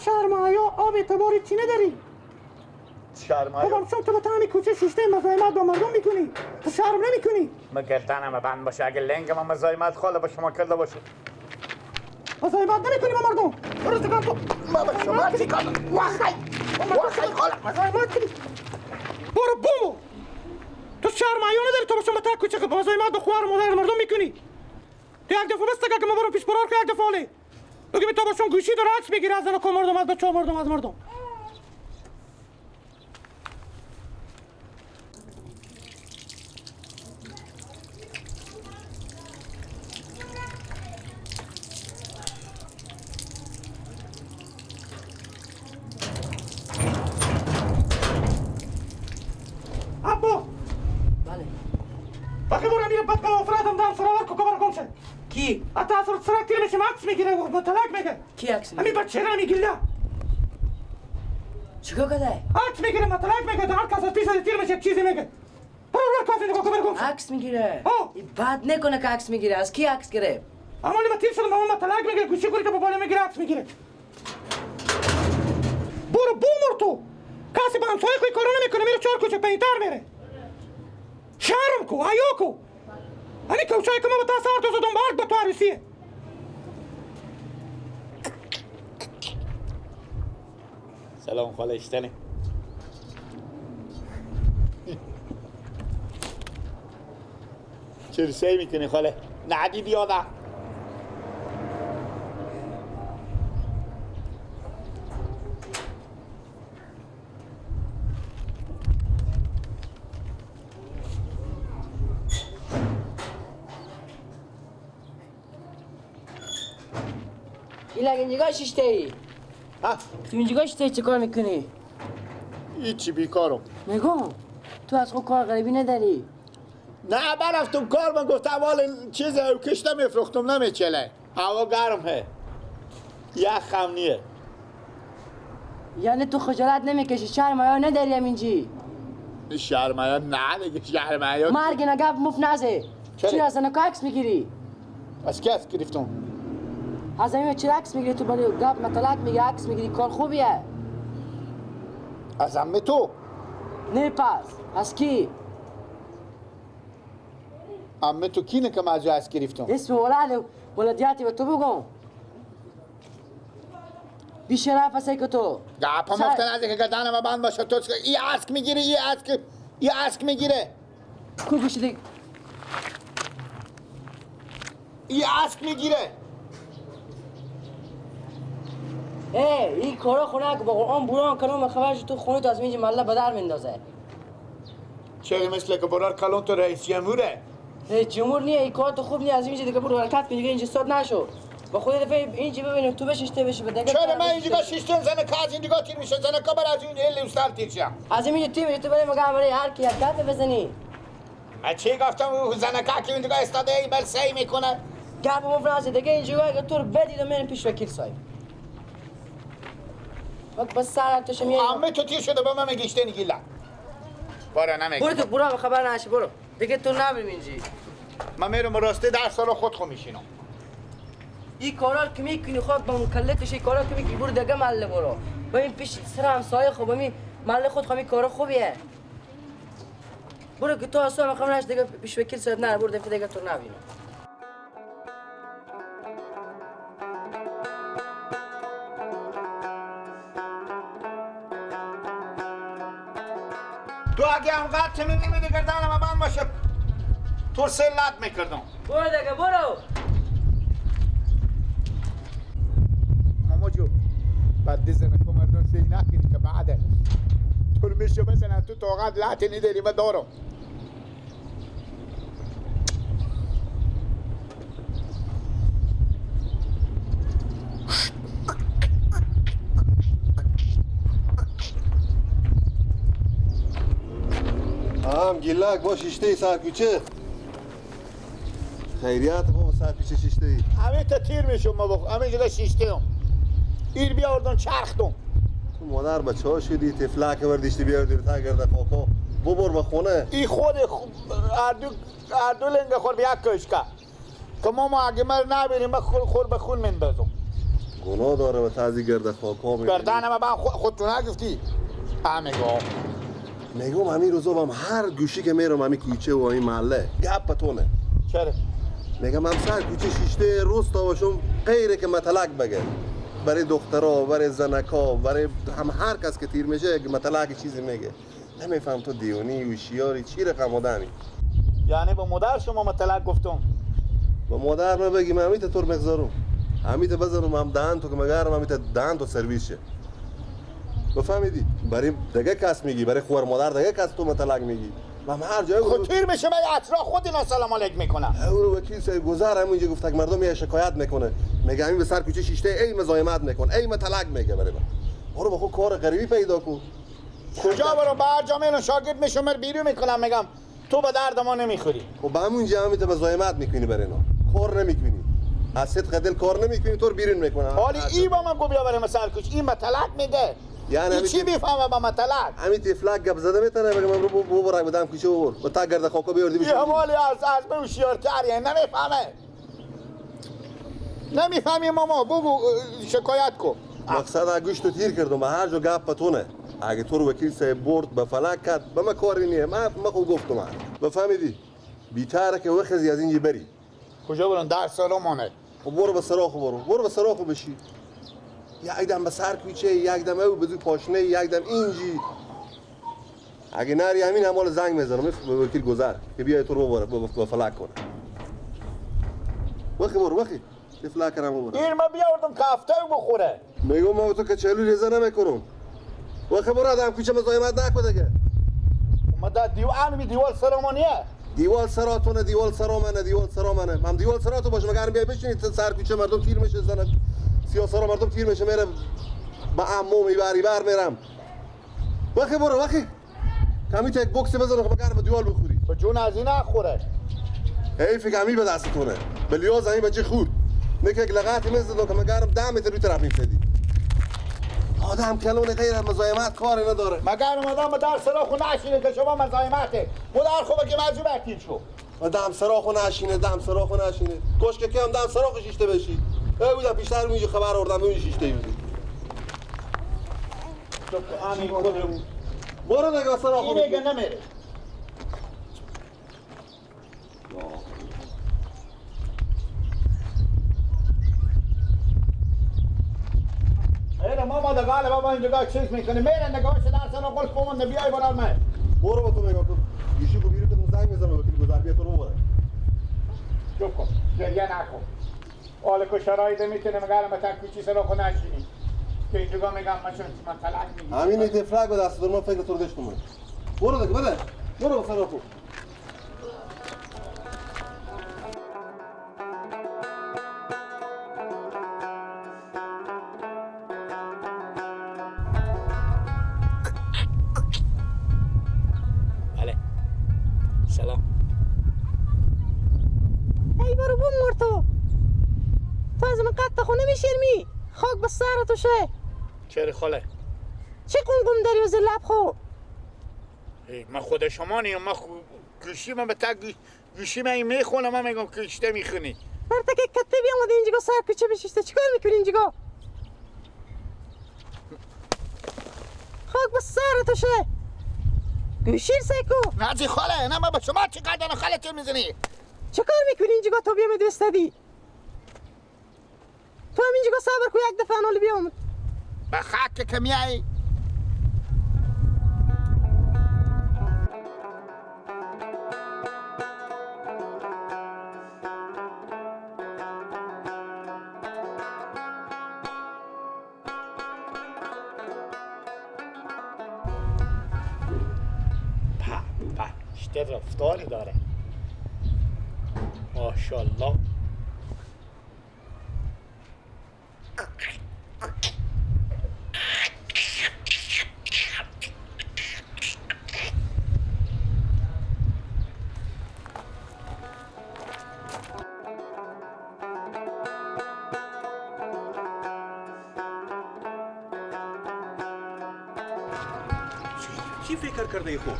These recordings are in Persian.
شرمایا آب اعتباری چی نداری؟ شرمایا بابا شما تو با تمامی کوچه شیشته مزاحمت با مردم میکنی، تو شرم نمیکنی؟ مگردنم بند باشه، اگه لنگم هم مزاحمت خاله با شما کرده باشه مزاحمت نمیکنی با مردم؟ برو تو کار تو. ما با شما چی کار؟ وخی خاله مزاحمت کنی؟ برو بومو. تو شرمایا نداری تو با شما تا کوچه که مزاحمت با خوار مادر مردم میکنی؟ تو یک دفعه بسته که ما برو پیش برار که یک دفعه آلی. بگی تو باشون گوشی داره عکس میگیری از زن و مردم از بچه مردم از مردم. ابا بله بخی برو میره بدبه افرادم دارم سراور که کبر کن شد کی؟ حتی اصلا سرک تیر میشه عکس میگیره و طلاق میگه کی عکس میگیره؟ همین بچه را میگیره چیکار کرده؟ عکس میگیره طلاق میگه هر کس از پیش از تیر میشه چیزی میگه برو کافی نگاه کبر کن شد عکس میگیره؟ آه. این بد نکنه که عکس میگیره. از کی عکس گرفت؟ امالی ما تیر شدم اما طلاق میگیره گوشی گوری که با بالا میگیره عکس میگیره برو بومر تو کسی با همسایه خوی کارو نمیکنه میره چهار کوچه پایینتر میره شرم کو حیا کو همین کوچه‌ای که ما با تا سر تو زدم برگ به تو عروسیه سلام خاله اشتنی چرا سعی میکنی خاله؟ ندیدی یادم این اینجا شیشته ای؟ ها؟ تو اینجا شیشته ای چه کار میکنی؟ هیچی بیکارم نگاه تو از خود کار غریبی نداری؟ نه برفتم کار من گفتم اول چیز کشته میفروختم نمیچله هوا گرم یه خمنیه یعنی تو خجالت نمیکشی شرم یا نداری همینجی؟ شرمایا نه دیگه شرمایا مرگ نگب مفت نزه چرا؟ چرا از زنکا عکس میگیری؟ از کی عکس گرفتم؟ از همین چرا عکس میگیری تو برای گپ مطلق میگی عکس میگیری کار خوبیه از عمه تو نه پس از کی؟ عمه تو کینه که من از عکس گرفتم اسم ولدیاتی به تو بگم بیشرف هستی که تو گپ هم افته نزده که گردن ما بند باشه تو ای عکس میگیره ای عکس میگیره کو گوشی دیگه ای عکس میگیره این کارا خونه که با قرآن بران کنم خبرش تو خونه تو از اینجا مله بدر میندازه چرا مثل که برار کلون تو رئیس جمهوره جمهور نیه این کار تو خوب نیه از اینجا دیگه برو حرکت کن دیگه اینجا صد نشو با خود دفعه اینجا ببینیم تو بششته بشی به دیگه چرا من اینجا شیشتون زنه که از اینجا تیر میشه زنه که بر از این هلی استر تیر شه از اینجا تیم تو برای مگه برای هر کی حرکت بزنی من چی گفتم زنه که اینجا استاده ای بل سعی میکنه گپ مفرانسی دیگه اینجا اگه تو رو بدید من پیش وکیل صاحب وقت بس سر تو شمیه عمه تو تیر شده به من میگیشته نگیلا برو نمیگی برو تو برو خبر نشی برو دیگه تو نبریم اینجا من میرم راسته در سال خود خو میشینم این کارا که میکنی خود با مکلفش این کارا که میکنی برو دیگه محله برو با این پیش سر همسایه خوب می محله خود خواهی کارا خوبیه برو که تو اصلا خبر نش دیگه پیش وکیل صاحب نه برو دفعه دیگه تو نبینم تو اگه هم قد نمیدی گردن من بند باشه تو سلت میکردم برو دیگه برو ماما جو بعد دیزنه که مردم سی نکنی که بعده تو رو میشه مثلا تو طاقت لحظه نداری من دارم گیلاک با شیشته ای سرکوچه خیریت با سرکوچه شیشته ای همین تا تیر میشم ما بخون همین جدا شیشته هم ایر بیاردن چرختم تو مادر بچه ها شدی تفلک وردیشتی بیاردی تا گرده کاکا ببر به خونه ای خود اردو لنگ خور به یک کشکه که ما اگه من نبینیم من خور به خون مندازم گناه داره و تازی گرد خاکا میگه. گردن ما با خودتون نگفتی میگم میگم همین روزا هم هر گوشی که میرم همین کوچه و این محله گپتونه. چرا؟ میگم هم سر کوچه شیشته روز تا باشم غیره که مطلق بگه برای دخترها، برای زنکا، برای هم هر کس که تیر میشه مطلق چیزی میگه. نمیفهم تو دیونی و شیاری چی رقم آدمی. یعنی با مادر شما مطلق گفتم؟ با مادر ما بگیم همیت طور مگذارم همیت بزنم هم دهن تو که مگرم همیت دهن تو سرویس شه. بفهمیدی؟ برای دیگه کس میگی، برای خوار مادر دیگه کس تو مطلق میگی. من هر جای خود تیر میشه من اطراف خود اینا سلام علیک میکنم. او وکیل صاحب گذر همونجا گفت که مردم یه شکایت میکنه میگه همین به سر کوچه شیشته ای مزاحمت میکن ای مطلق میگه برای من. برو بخو کار غریبی پیدا کن. کجا برو بر جامعه شاگرد میشم بیرون میکنم میگم تو به درد ما نمیخوری. خب به همونجا همین تو مزاحمت میکنی برای اینا. کار نمیکنی. از صدق دل کار نمیکنی تو رو بیرون میکنه. حالی ای با من گو بیا برای مثال کوچ این مطلق میده. یعنی چی میفهمه با مطلق؟ همین تفلک گپ زده میتونه بگم من رو برای بدم کوچه و با تا گرد خاکا بیاردی بشه. یه مالی از به هوشیارتر یعنی نمیفهمه. نمیفهمی ماما بگو شکایت کو. مقصد گوش تو تیر کردم به هر جا گپ پتونه. اگه تو رو وکیل صاحب برد به فلک کرد به من کاری نیه. من خوب گفتم بفهمیدی بیچاره که وخزی از اینجا بری. کجا برون در سالمانه؟ و برو به سراخو برو به سراخو بشی. یک دم به سر کوچه یک دم او بدون پاشنه یک دم اینجی. اگه نری همین همال زنگ میزنم به وکیل گذر که بیای تو رو به فلک کنه. وخی برو وخی فلک کرم برو. این ما بیاوردم کافته بخوره. میگم ما تو که چلو ریزه نمیکنم. وخی برو آدم کوچه مزاحمت نکن دیگه. ما دا دیوال سرمانیه. دیوال سراتونه دیوال سرا منه من دیوال سراتو باشه مگر بیای بشینید سر کوچه مردم تیر میشه زنه سیاسا مردم تیر میشه میره با عمو میبری بر میرم. وخی برو وخی کمی تا یک بوکس بزنه که مگر به دیوال بخوری. به جون از این نخوره. حیف کمی به دستتونه به لیاز همین بچه خورد میگه یک لغتی میزدم که مگرم 10 متر روی طرف میفدی. آدم کلون غیر از مزاحمت کاری نداره. مگر اومدم به در سراخو نشینه که شما مزاحمته. مدار خوبه که موضوع برتید شو. دم سراخو نشینه کاش که هم دم سراخو شیشته بشی. بودم پیشتر اونجا خبر آوردم اون شیشته بودی. برو نگاه سراخو این میگه نمیره. ما دقال بابا اینجا چیز میکنه میره نگاهش در سر قلف بمون نبیای برای من. برو با تو نگاه کن. گیشی کو بیرو که زنگ میزنه وکیل گذر بیا تو رو بره. چوب کن گریه نکن. حالا که شرایط میتونه مگر ما کوچی سر خود نشینی. که اینجا میگم من طلاق میگم. همین تفلک به دست من فکر تو رو داشتم. برو دیگه بده. برو سر خود. سلام. ای برو بمور تو از من قد خونه میشرمی خاک به سرتو شه. چرا خاله؟ چه قنقم داری وزی لب خو؟ من خود شما نیم من گوشی من به تک گوشی من میخونم من میگم کشته میخونی. برتا که کته بیامده اینجا سر کوچه بشیسته چیکار میکنی اینجا؟ خاک به سرتو شه. گوشیر سیکو نازی خاله نه من به شما چی کردن خاله چه میزنی؟ چه کار میکنی اینجا تو بیامد وستدی؟ تو هم اینجا صبر کو یک دفعه انالی بیامد به خاک که میایی؟ چه رفتاری داره ماشاءالله. چی فکر کرده خود؟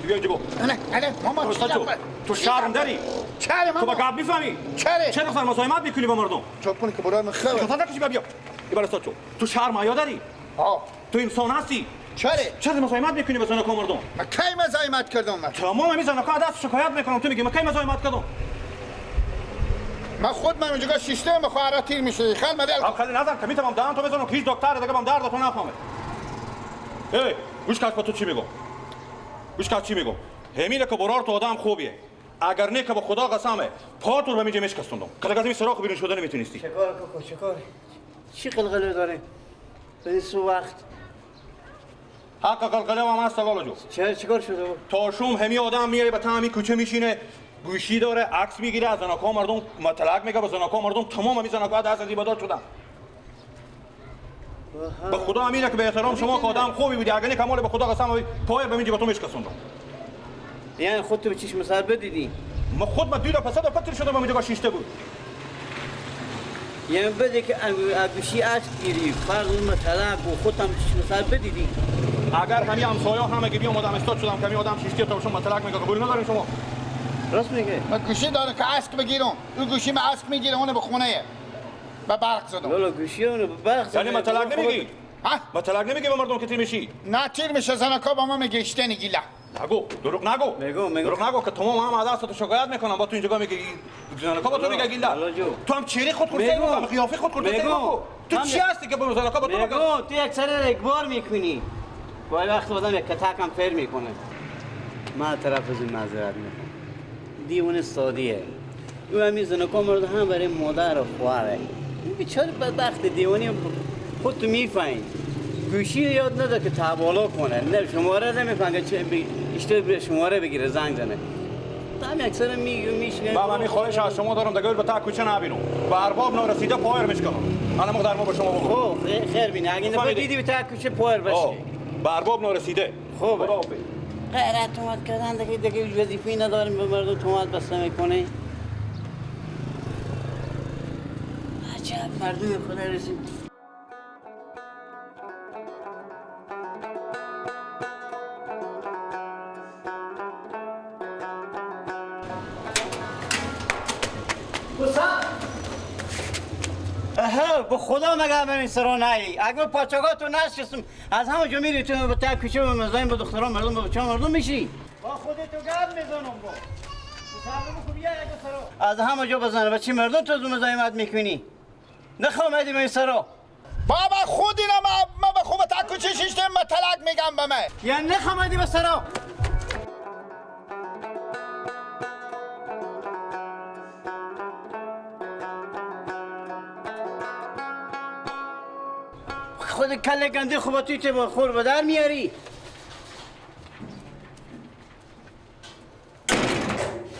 بیا اینجا گو نه ماما تو شرم داری؟ چرا تو با ماما؟ قبل میفهمی؟ چرا؟ چرا دختر مزاحمت میکنی با مردم؟ چوب کنی که برای من خبر. خطر نکشی بیا این برای تو. تو شرم حیا داری؟ تو انسان هستی؟ چرا مزاحمت میکنی با زنکا مردم؟ من کی مزاحمت کردم من؟ تمام همین زنکا دست شکایت میکنم تو میگی من کی مزاحمت کردم؟ من خود من اونجا شیشته مخوارا تیر میشه خل مدل. خیلی نظر که میتونم دهن تو بزنم که هیچ دکتر دیگه بهم درد تو نفهمه. ای گوش کن تو چی میگم؟ گوش کن چی میگم؟ همینه که برار تو آدم خوبیه. اگر نه که به خدا قسمه پا تو رو میجه میشکستم. که دیگه از این سراغ بیرون شده نمیتونستی. چیکار کوکو چیکار؟ چی قلقله داره؟ به این سو وقت حق قلقله هم هست لالا جو. چیکار شده بود؟ تا شوم همی آدم میاره به تامی کوچه میشینه گوشی داره عکس میگیره از زناکا مردم مطلق میگه به زناکا مردم تمام همین زناکا دست از عبادات شدن. به خدا امینه که به احترام شما که آدم خوبی بودی اگر نه کمال به خدا قسم پای به من جیب تو میشکستوندم. یعنی خودت به چشم سر بدیدی؟ ما خود ما دیدم پسد پتر شده با میگه شیشته بود. یعنی بده که گوشی عکس گیری فرض مطلق و خودت هم چشم سر بدیدی؟ اگر همین همسایه همه گیری آدم استاد شدم که آدم شیشته تا شما مطلق میگه قبول ندارین شما. راست میگه؟ من گوشی داره که اسک بگیرم. اون گوشی من اسک میگیره اون به خونه. به برق زدم. لالا گوشی اونو به برق زدم. یعنی مطلق نمیگی؟ ها؟ مطلق نمیگی به مردم که تیر میشی؟ نه تیر میشه زنکا با ما میگه اشته نگیله. نگو دروغ نگو. میگو. دروغ نگو که تمام هم از تو شکایت میکنم با تو اینجا میگی زنکا با تو میگه گیلا. تو هم چهره خود خورده میگم قیافه خود خورده میگم. تو چی هستی که با زنکا با تو میگی؟ تو اکثر اکبار میکنی. گاهی وقت آدم یک کتک هم فر میکنه. من طرف از این معذرت میکنم. دیوانه سادیه. او همین زنکا مرد هم برای مادر و خواهره. بیچاره بدبخت دیوانی خود تو میفهمی. گوشی یاد نده که تبالا کنه. نه شماره نمیفهمه چه اشتباه شماره بگیره زنگ زنه. هم اکثر میشنه. بابا من خواهش از شما دارم دیگه به تا کوچه نبینم. به ارباب نارسیده پایر میشکنم. الان مقدار ما به شما بگم. خب خیر بینه. اگه نفهمیدی به تا کوچه پایر بشه. به ارباب نارسیده. خوبه. غیرت تومت کردن دیگه وظیفه‌ای نداریم به مردم تومت بسته میکنه. عجب مردم خدا رسید. به خدا مگه همین سرا نایی اگه پاچاگاه تو نشستم از همه جا میری تو به تا کوچه و مزایم با دختران مردم با بچه مردم میشی با خودتو گرد میزنم با از همه جا بزنه بچه مردم تو از مزایمت میکنی نخوامدی به این سرا بابا خود اینا ما به خوب تا کوچه شیشته مطلق میگم به من یعنی نخوامدی به سرا خود کله گنده خوبا توی چه با خور بدر میاری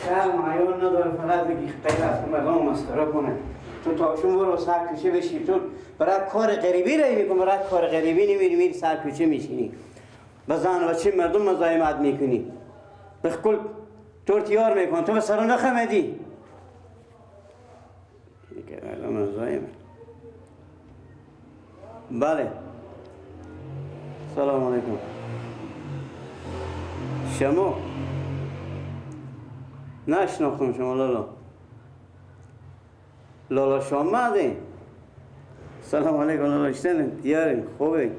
شرم عیان نداره فقط بگی غیر از که مردم مسخره کنه تو تاشون برو سر کوچه بشی تو برای کار غریبی رای میکن برای کار غریبی نمیری میری سر کوچه میشینی بزن بچه مردم مزاحمت میکنی به کل تورتیار میکن تو به سر نخمدی مردم مزاحمت بله سلام علیکم شما نشناختم شما لالا شما مردین سلام علیکم لالا اشتنین دیارین خوبه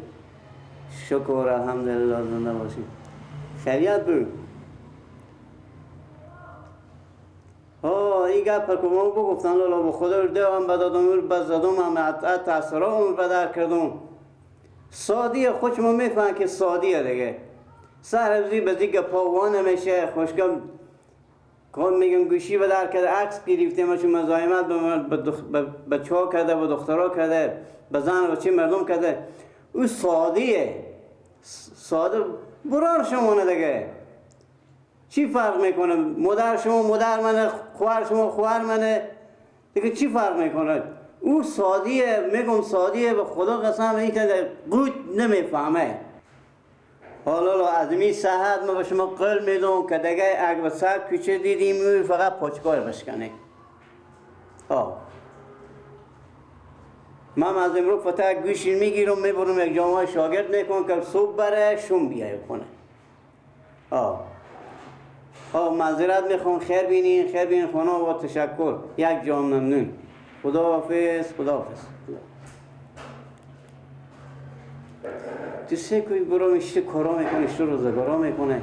شکر الحمدلله زنده باشین خیریت بود این گپ که ما بگفتن لالا به خدا رو دیوام بدادم بزدم هم حتی اثرام بدر کردم سادیه خوش ما میفهم که سادیه دیگه سهر روزی به دیگه پاوانه میشه خوشگم کن میگم گوشی بدر کرده عکس گرفته ما چون مزاحمت به بچه ها کرده به دخترها کرده به زن و بچه مردم کرده او سادیه ساده برار شما دیگه چی فرق میکنه مادر شما مادر منه خواهر شما خواهر منه دیگه چی فرق میکنه او سادیه میگم سادیه به خدا قسم این که گوت نمیفهمه حالا از می صحت ما به شما قل میدم که دیگه اگه به سر کوچه دیدیم فقط پاچکار بشکنه من از امروز فتح گوشی میگیرم میبرم یک جامعه شاگرد میکنم که صبح بره شوم بیایه کنه معذرت میخوام. خیر بینین خانم و تشکر. یک جام ممنون. خداحافظ. تو سه کوی برو میشه کارا میکنه، روزگارا میکنه.